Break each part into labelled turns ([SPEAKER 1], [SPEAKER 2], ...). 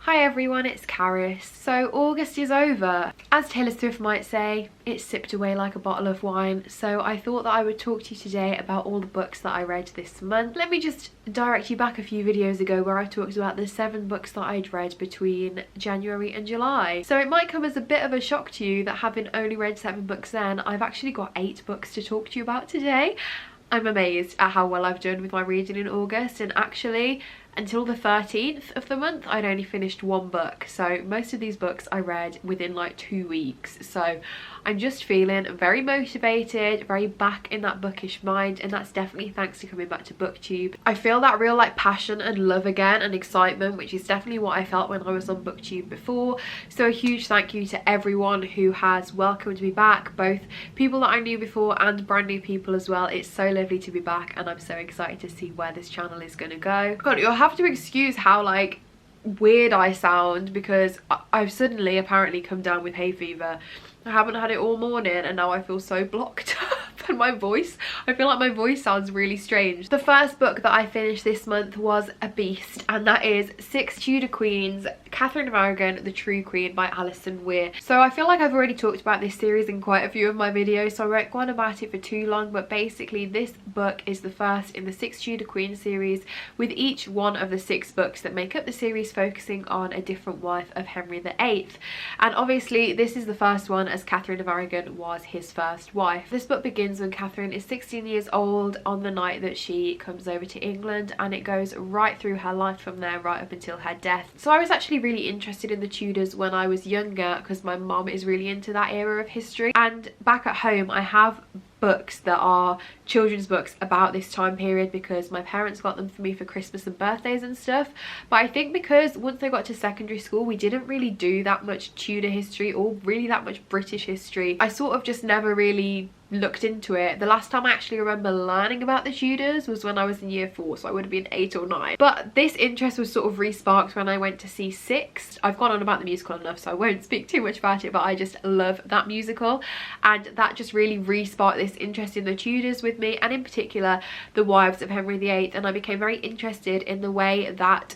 [SPEAKER 1] Hi everyone, it's Caris. So August is over. As Taylor Swift might say, it sipped away like a bottle of wine. So I thought that I would talk to you today about all the books that I read this month. Let me just direct you back a few videos ago where I talked about the 7 books that I'd read between January and July. So it might come as a bit of a shock to you that having only read 7 books then, I've actually got 8 books to talk to you about today. I'm amazed at how well I've done with my reading in August, and actually until the 13th of the month I'd only finished 1 book. So most of these books I read within like 2 weeks. So I'm just feeling very motivated, very back in that bookish mind, and that's definitely thanks to coming back to BookTube. I feel that real like passion and love again and excitement, which is definitely what I felt when I was on BookTube before. So a huge thank you to everyone who has welcomed me back, both people that I knew before and brand new people as well. It's so lovely to be back and I'm so excited to see where this channel is going to go. God, you'll have to excuse how like weird I sound because I've suddenly apparently come down with hay fever. I haven't had it all morning and now I feel so blocked up, and my voice, I feel like my voice sounds really strange. The first book that I finished this month was a beast, and that is 6 Tudor Queens, Catherine of Aragon, The True Queen by Alison Weir. So I feel like I've already talked about this series in quite a few of my videos, so I won't go on about it for too long, but basically this book is the first in the 6 Tudor Queen series, with each one of the 6 books that make up the series focusing on a different wife of Henry VIII. And obviously this is the first one as Catherine of Aragon was his first wife. This book begins when Catherine is 16 years old on the night that she comes over to England, and it goes right through her life from there right up until her death. So I was actually really interested in the Tudors when I was younger because my mom is really into that era of history, and back at home I have books that are children's books about this time period because my parents got them for me for Christmas and birthdays and stuff. But I think because once I got to secondary school we didn't really do that much Tudor history or really that much British history. I sort of just never really looked into it. The last time I actually remember learning about the Tudors was when I was in year 4, so I would have been 8 or 9. But this interest was sort of re-sparked when I went to see Six. I've gone on about the musical enough so I won't speak too much about it, but I just love that musical, and that just really re-sparked this interest in the Tudors with me, and in particular the wives of Henry VIII. And I became very interested in the way that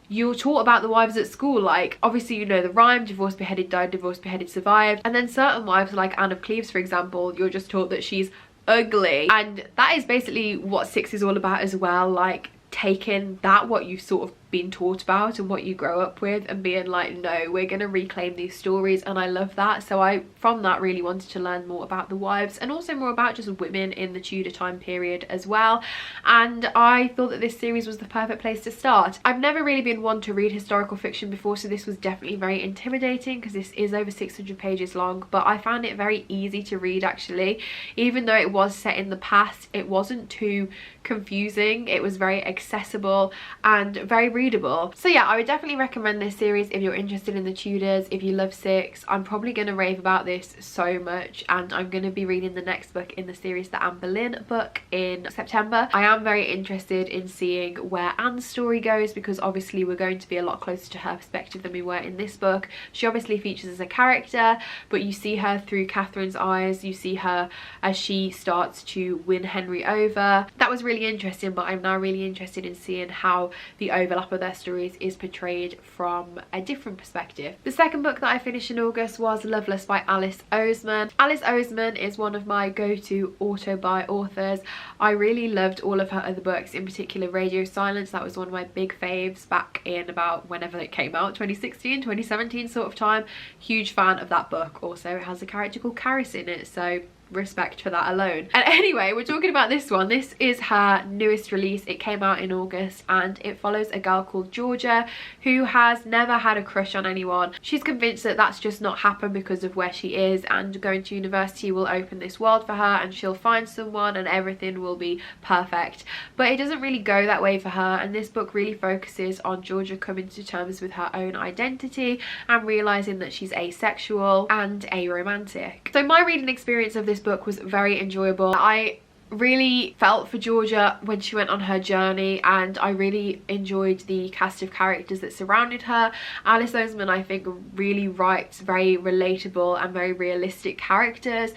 [SPEAKER 1] you're taught about the wives at school. Like obviously you know the rhyme, divorced, beheaded, died, divorced, beheaded, survived, and then certain wives like Anne of Cleves for example, you're just taught that she's ugly, and that is basically what Six is all about as well, like taking that, what you've sort of been taught about and what you grow up with, and being like, no, we're gonna reclaim these stories. And I love that. So I from that really wanted to learn more about the wives and also more about just women in the Tudor time period as well, and I thought that this series was the perfect place to start. I've never really been one to read historical fiction before, so this was definitely very intimidating because this is over 600 pages long, but I found it very easy to read actually. Even though it was set in the past, it wasn't too confusing, it was very accessible and very readable. So yeah, I would definitely recommend this series if you're interested in the Tudors. If you love Six, I'm probably going to rave about this so much, and I'm going to be reading the next book in the series, the Anne Boleyn book, in September. I am very interested in seeing where Anne's story goes because obviously we're going to be a lot closer to her perspective than we were in this book. She obviously features as a character, but you see her through Catherine's eyes, you see her as she starts to win Henry over. That was really interesting, but I'm now really interested in seeing how the overlap of their stories is portrayed from a different perspective. The second book that I finished in August was Loveless by Alice Oseman. Alice Oseman is one of my go-to auto-buy authors. I really loved all of her other books, in particular Radio Silence. That was one of my big faves back in about whenever it came out, 2016, 2017 sort of time. Huge fan of that book. Also it has a character called Caris in it, so respect for that alone. And anyway, we're talking about this one. This is her newest release. It came out in August and it follows a girl called Georgia who has never had a crush on anyone. She's convinced that that's just not happened because of where she is, and going to university will open this world for her and she'll find someone and everything will be perfect. But it doesn't really go that way for her, and this book really focuses on Georgia coming to terms with her own identity and realizing that she's asexual and aromantic. So my reading experience of this book was very enjoyable. I really felt for Georgia when she went on her journey, and I really enjoyed the cast of characters that surrounded her. Alice Oseman, I think, really writes very relatable and very realistic characters.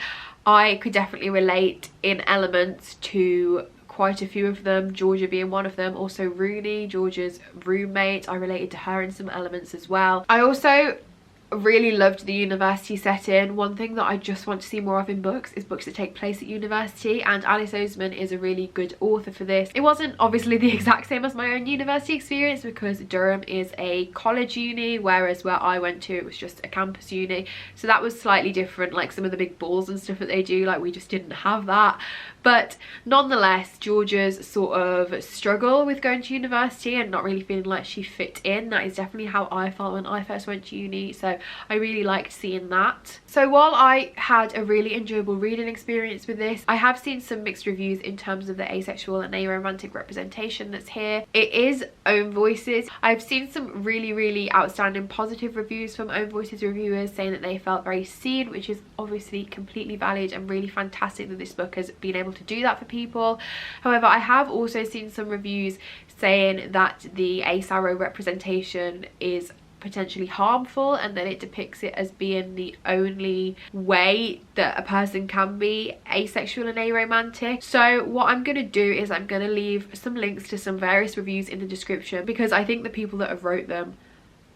[SPEAKER 1] I could definitely relate in elements to quite a few of them, Georgia being one of them, also Rooney, Georgia's roommate. I related to her in some elements as well. I also really loved the university setting. One thing that I just want to see more of in books is books that take place at university, and Alice Oseman is a really good author for this. It wasn't obviously the exact same as my own university experience because Durham is a college uni, whereas where I went to, it was just a campus uni, so that was slightly different. Like some of the big balls and stuff that they do, like we just didn't have that. But nonetheless, Georgia's sort of struggle with going to university and not really feeling like she fit in, that is definitely how I felt when I first went to uni, so I really liked seeing that. So while I had a really enjoyable reading experience with this, I have seen some mixed reviews in terms of the asexual and aromantic representation that's here. It is Own Voices. I've seen some really outstanding positive reviews from Own Voices reviewers saying that they felt very seen, which is obviously completely valid and really fantastic that this book has been able to do that for people. However, I have also seen some reviews saying that the asaro representation is potentially harmful and that it depicts it as being the only way that a person can be asexual and aromantic. So what I'm going to do is I'm going to leave some links to some various reviews in the description, because I think the people that have wrote them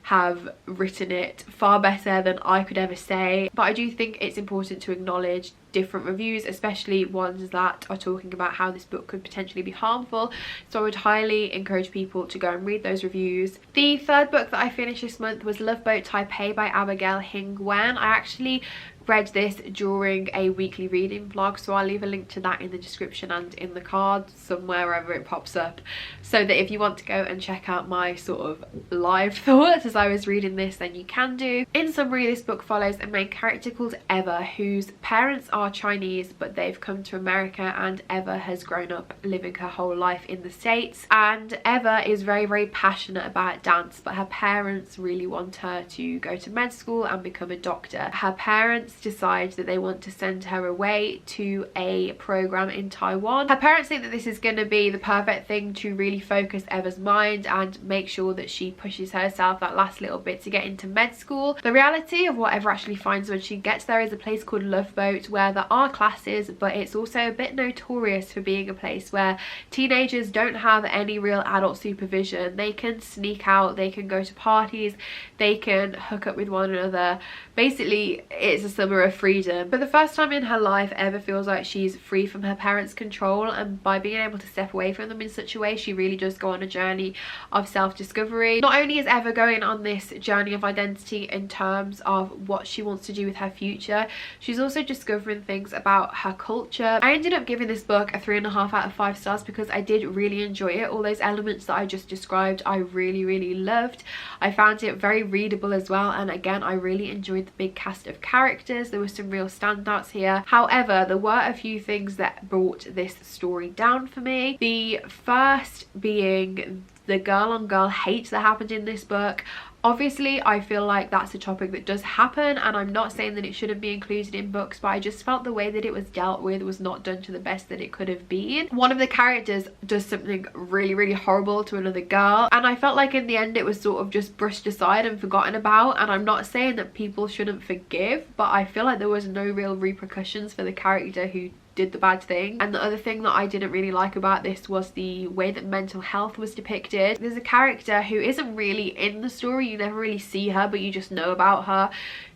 [SPEAKER 1] have written it far better than I could ever say. But I do think it's important to acknowledge different reviews, especially ones that are talking about how this book could potentially be harmful. So I would highly encourage people to go and read those reviews. The third book that I finished this month was Love Boat Taipei by Abigail Hing Wen. I actually read this during a weekly reading vlog, so I'll leave a link to that in the description and in the card somewhere, wherever it pops up, so that if you want to go and check out my sort of live thoughts as I was reading this, then you can do. In summary, this book follows a main character called Eva, whose parents are Chinese but they've come to America, and Eva has grown up living her whole life in the States. And Eva is very passionate about dance, but her parents really want her to go to med school and become a doctor. Her parents decide that they want to send her away to a program in Taiwan. Her parents think that this is going to be the perfect thing to really focus Eva's mind and make sure that she pushes herself that last little bit to get into med school. The reality of what Eva actually finds when she gets there is a place called Love Boat, where there are classes, but it's also a bit notorious for being a place where teenagers don't have any real adult supervision. They can sneak out, they can go to parties, they can hook up with one another. Basically, it's a summer of freedom. For the first time in her life, Eva feels like she's free from her parents' control, and by being able to step away from them in such a way, she really does go on a journey of self-discovery. Not only is Eva going on this journey of identity in terms of what she wants to do with her future, she's also discovering things about her culture. I ended up giving this book a 3.5 out of 5 stars because I did really enjoy it. All those elements that I just described, I really loved. I found it very readable as well, and again, I really enjoyed the big cast of characters. There were some real standouts here. However, there were a few things that brought this story down for me. The first being the girl on girl hate that happened in this book. Obviously, I feel like that's a topic that does happen, and I'm not saying that it shouldn't be included in books, but I just felt the way that it was dealt with was not done to the best that it could have been. One of the characters does something really horrible to another girl, and I felt like in the end it was sort of just brushed aside and forgotten about. And I'm not saying that people shouldn't forgive, but I feel like there was no real repercussions for the character who did the bad thing. And the other thing that I didn't really like about this was the way that mental health was depicted. There's a character who isn't really in the story, you never really see her, but you just know about her,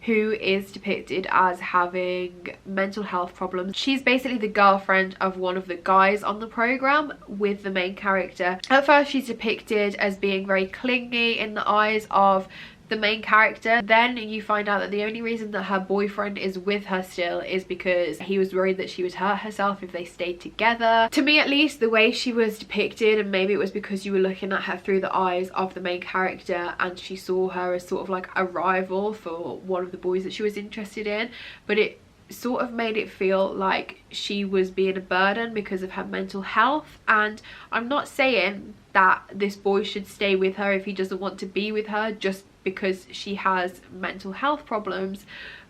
[SPEAKER 1] who is depicted as having mental health problems. She's basically the girlfriend of one of the guys on the program with the main character. At first, she's depicted as being very clingy in the eyes of the main character. Then you find out that the only reason that her boyfriend is with her still is because he was worried that she would hurt herself if they stayed together. To me, at least, the way she was depicted, and maybe it was because you were looking at her through the eyes of the main character and she saw her as sort of like a rival for one of the boys that she was interested in, but it sort of made it feel like she was being a burden because of her mental health. And I'm not saying that this boy should stay with her if he doesn't want to be with her just because she has mental health problems,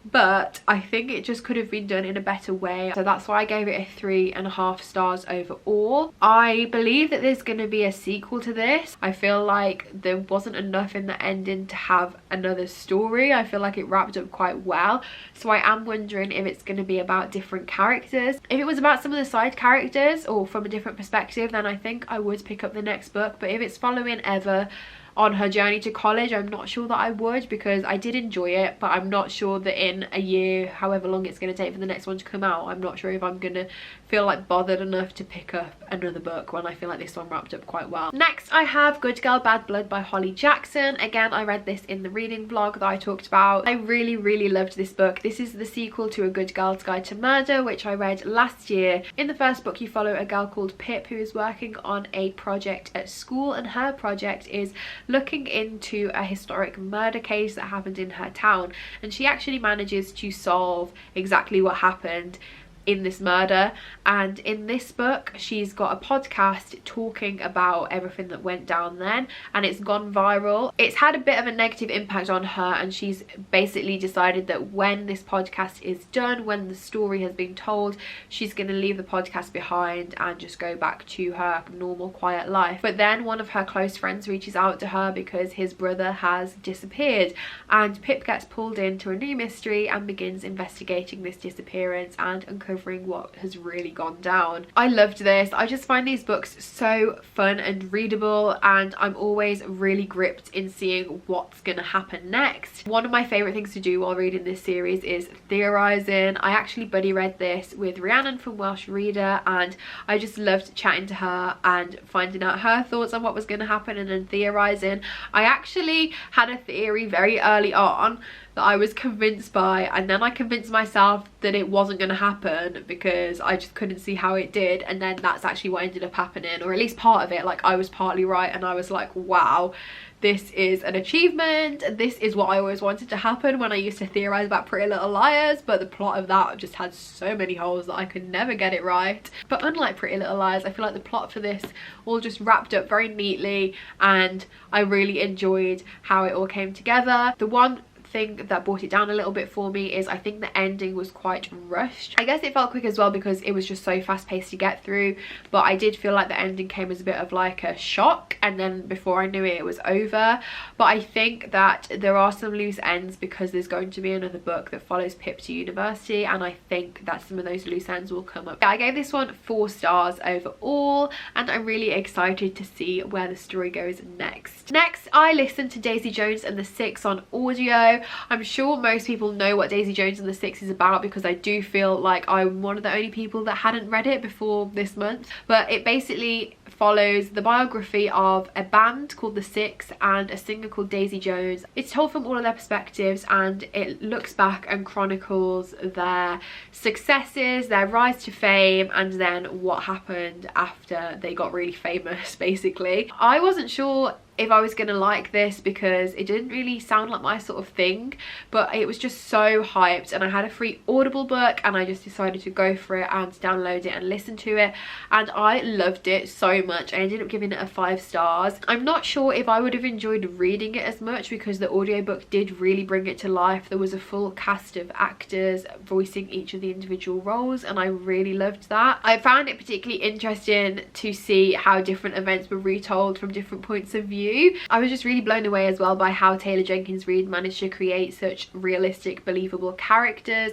[SPEAKER 1] but I think it just could have been done in a better way. So that's why I gave it a 3.5 stars overall. I believe that there's going to be a sequel to this. I feel like there wasn't enough in the ending to have another story. I feel like it wrapped up quite well, so I am wondering if it's going to be about different characters. If it was about some of the side characters or from a different perspective, then I think I would pick up the next book. But if it's following Eva on her journey to college, I'm not sure that I would, because I did enjoy it, but I'm not sure that in a year, however long it's going to take for the next one to come out, I'm not sure if I'm going to feel like bothered enough to pick up another book when I feel like this one wrapped up quite well. Next I have Good Girl Bad Blood by Holly Jackson. Again, I read this in the reading vlog that I talked about. I really loved this book. This is the sequel to A Good Girl's Guide to Murder, which I read last year. In the first book you follow a girl called Pip who is working on a project at school, and her project is looking into a historic murder case that happened in her town, and she actually manages to solve exactly what happened in this murder. And in this book she's got a podcast talking about everything that went down then, and it's gone viral. It's had a bit of a negative impact on her, and she's basically decided that when this podcast is done, when the story has been told, she's going to leave the podcast behind and just go back to her normal quiet life. But then one of her close friends reaches out to her because his brother has disappeared, and Pip gets pulled into a new mystery and begins investigating this disappearance and uncovering what has really gone down. I loved this. I just find these books so fun and readable, and I'm always really gripped in seeing what's gonna happen next. One of my favorite things to do while reading this series is theorizing. I actually buddy read this with Rhiannon from Welsh Reader, and I just loved chatting to her and finding out her thoughts on what was gonna happen and then theorizing. I actually had a theory very early on that I was convinced by, and then I convinced myself that it wasn't going to happen because I just couldn't see how it did, and then that's actually what ended up happening, or at least part of it. Like, I was partly right, and I was like, wow, this is an achievement. This is what I always wanted to happen when I used to theorize about Pretty Little Liars, but the plot of that just had so many holes that I could never get it right. But unlike Pretty Little Liars, I feel like the plot for this all just wrapped up very neatly, and I really enjoyed how it all came together. The one thing that brought it down a little bit for me is I think the ending was quite rushed. I guess it felt quick as well because it was just so fast paced to get through, but I did feel like the ending came as a bit of like a shock, and then before I knew it, it was over. But I think that there are some loose ends because there's going to be another book that follows Pip to university, and I think that some of those loose ends will come up. I gave this one 4 stars overall, and I'm really excited to see where the story goes next. Next, I listened to Daisy Jones and the Six on audio. I'm sure most people know what Daisy Jones and the Six is about, because I do feel like I'm one of the only people that hadn't read it before this month. But it basically follows the biography of a band called the Six and a singer called Daisy Jones. It's told from all of their perspectives, and it looks back and chronicles their successes, their rise to fame, and then what happened after they got really famous, basically. I wasn't sure if I was gonna like this because it didn't really sound like my sort of thing, but it was just so hyped, and I had a free Audible book and I just decided to go for it and download it and listen to it, and I loved it so much. I ended up giving it a 5 stars. I'm not sure if I would have enjoyed reading it as much because the audiobook did really bring it to life. There was a full cast of actors voicing each of the individual roles, and I really loved that. I found it particularly interesting to see how different events were retold from different points of view. I was just really blown away as well by how Taylor Jenkins Reid managed to create such realistic, believable characters,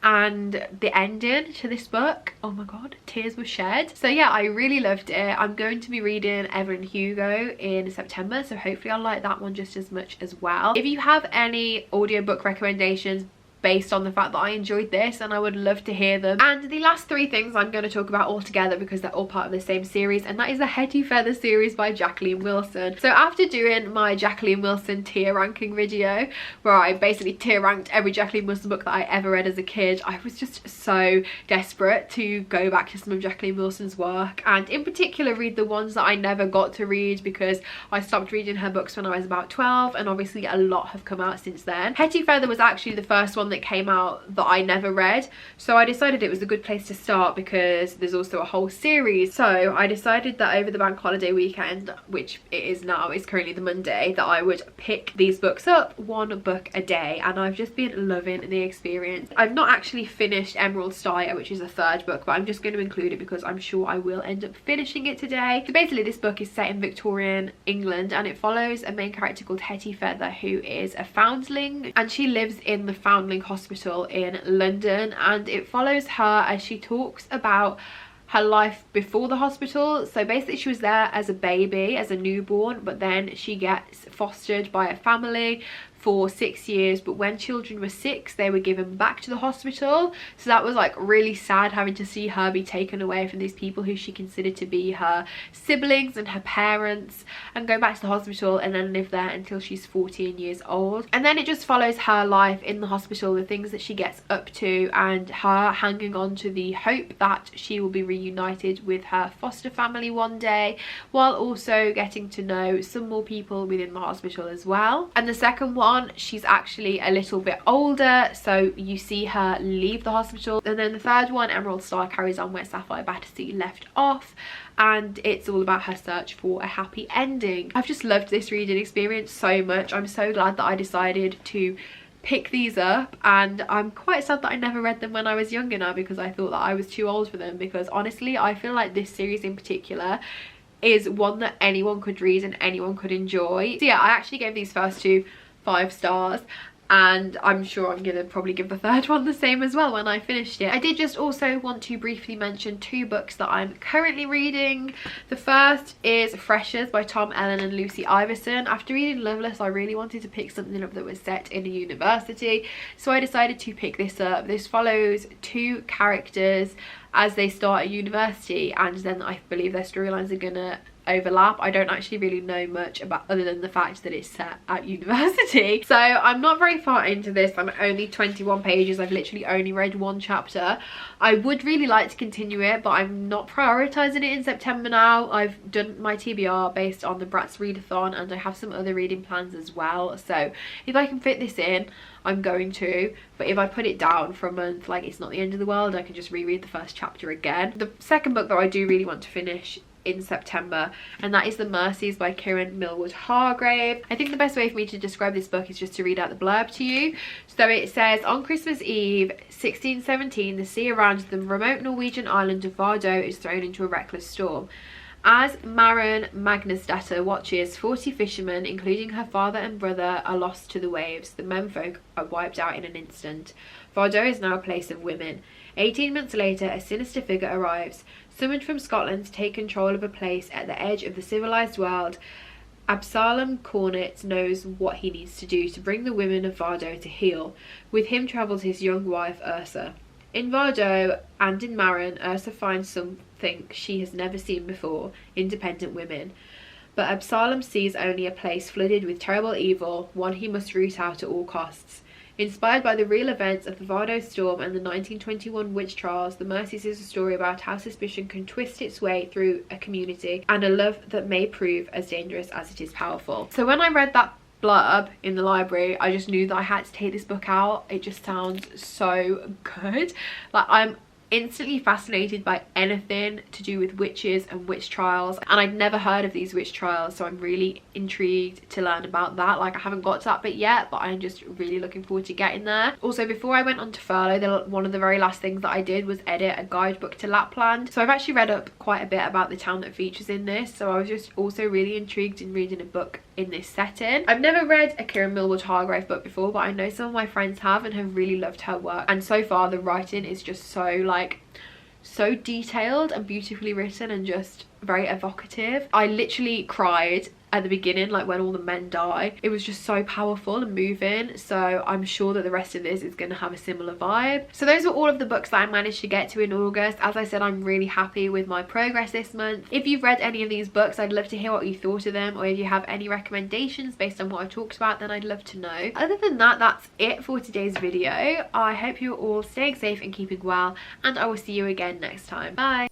[SPEAKER 1] and the ending to this book, oh my god, tears were shed. So yeah, I really loved it. I'm going to be reading Evelyn Hugo in September, so hopefully I'll like that one just as much as well. If you have any audiobook recommendations based on the fact that I enjoyed this, and I would love to hear them. And the last 3 things I'm going to talk about all together because they're all part of the same series, and that is the Heady Feather series by Jacqueline Wilson. So after doing my Jacqueline Wilson tier ranking video, where I basically tier ranked every Jacqueline Wilson book that I ever read as a kid, I was just so desperate to go back to some of Jacqueline Wilson's work, and in particular read the ones that I never got to read because I stopped reading her books when I was about 12, and obviously a lot have come out since then. Heady Feather was actually the first one that came out that I never read, so I decided it was a good place to start because there's also a whole series. So I decided that over the bank holiday weekend, which it is now, it's currently the Monday, that I would pick these books up one book a day, and I've just been loving the experience. I've not actually finished Emerald Star, which is a third book, but I'm just going to include it because I'm sure I will end up finishing it today. So basically this book is set in Victorian England, and it follows a main character called Hetty Feather, who is a foundling, and she lives in the Foundling Hospital in London, and it follows her as she talks about her life before the hospital. So basically she was there as a baby, as a newborn, but then she gets fostered by a family for 6 years, but when children were 6 they were given back to the hospital. So that was like really sad, having to see her be taken away from these people who she considered to be her siblings and her parents, and go back to the hospital and then live there until she's 14 years old. And then it just follows her life in the hospital, the things that she gets up to, and her hanging on to the hope that she will be reunited with her foster family one day, while also getting to know some more people within the hospital as well. And the second one, she's actually a little bit older, so you see her leave the hospital. And then the third one, Emerald Star, carries on where Sapphire Battersea left off, and it's all about her search for a happy ending. I've just loved this reading experience so much. I'm so glad that I decided to pick these up, and I'm quite sad that I never read them when I was younger now, because I thought that I was too old for them. Because honestly, I feel like this series in particular is one that anyone could read and anyone could enjoy. So yeah, I actually gave these first two 5 stars, and I'm sure I'm gonna probably give the third one the same as well when I finished it. I did just also want to briefly mention 2 books that I'm currently reading. The first is Freshers by Tom Ellen and Lucy Iverson. After reading Loveless, I really wanted to pick something up that was set in a university, so I decided to pick this up. This follows 2 characters as they start at university, and then I believe their storylines are gonna overlap. I don't actually really know much about, other than the fact that it's set at university. So I'm not very far into this. I'm only 21 pages. I've literally only read 1 chapter. I would really like to continue it, but I'm not prioritizing it in September now. I've done my TBR based on the Bratz readathon, and I have some other reading plans as well. So if I can fit this in, I'm going to. But if I put it down for a month, like, it's not the end of the world. I can just reread the first chapter again. The second book that I do really want to finish in September, and that is The Mercies by Kieran Millwood Hargrave. I think the best way for me to describe this book is just to read out the blurb to you. So it says, on Christmas Eve 1617, the sea around the remote Norwegian island of Vardø is thrown into a reckless storm. As Maren Magnusdatter watches, 40 fishermen, including her father and brother, are lost to the waves. The menfolk are wiped out in an instant. Vardø is now a place of women. 18 months later, a sinister figure arrives. Summoned from Scotland to take control of a place at the edge of the civilized world, Absalom Cornet knows what he needs to do to bring the women of Vardø to heel. With him travels his young wife, Ursa. In Vardø and in Maren, Ursa finds something she has never seen before: independent women. But Absalom sees only a place flooded with terrible evil, one he must root out at all costs. Inspired by the real events of the Vardø storm and the 1921 witch trials, The Mercies is a story about how suspicion can twist its way through a community, and a love that may prove as dangerous as it is powerful. So when I read that blurb in the library, I just knew that I had to take this book out. It just sounds so good. Like, I'm instantly fascinated by anything to do with witches and witch trials, and I'd never heard of these witch trials, so I'm really intrigued to learn about that. Like, I haven't got to that bit yet, but I'm just really looking forward to getting there. Also, before I went on to furlough, one of the very last things that I did was edit a guidebook to Lapland, so I've actually read up quite a bit about the town that features in this, so I was just also really intrigued in reading a book in this setting. I've never read a Kieran Millwood Hargrave book before, but I know some of my friends have and have really loved her work, and so far the writing is just so detailed and beautifully written and just very evocative. I literally cried at the beginning, like when all the men die. It was just so powerful and moving, so I'm sure that the rest of this is going to have a similar vibe. So those were all of the books that I managed to get to in August. As I said, I'm really happy with my progress this month. If you've read any of these books, I'd love to hear what you thought of them, or if you have any recommendations based on what I've talked about, then I'd love to know. Other than that, that's it for today's video. I hope you're all staying safe and keeping well, and I will see you again next time. Bye!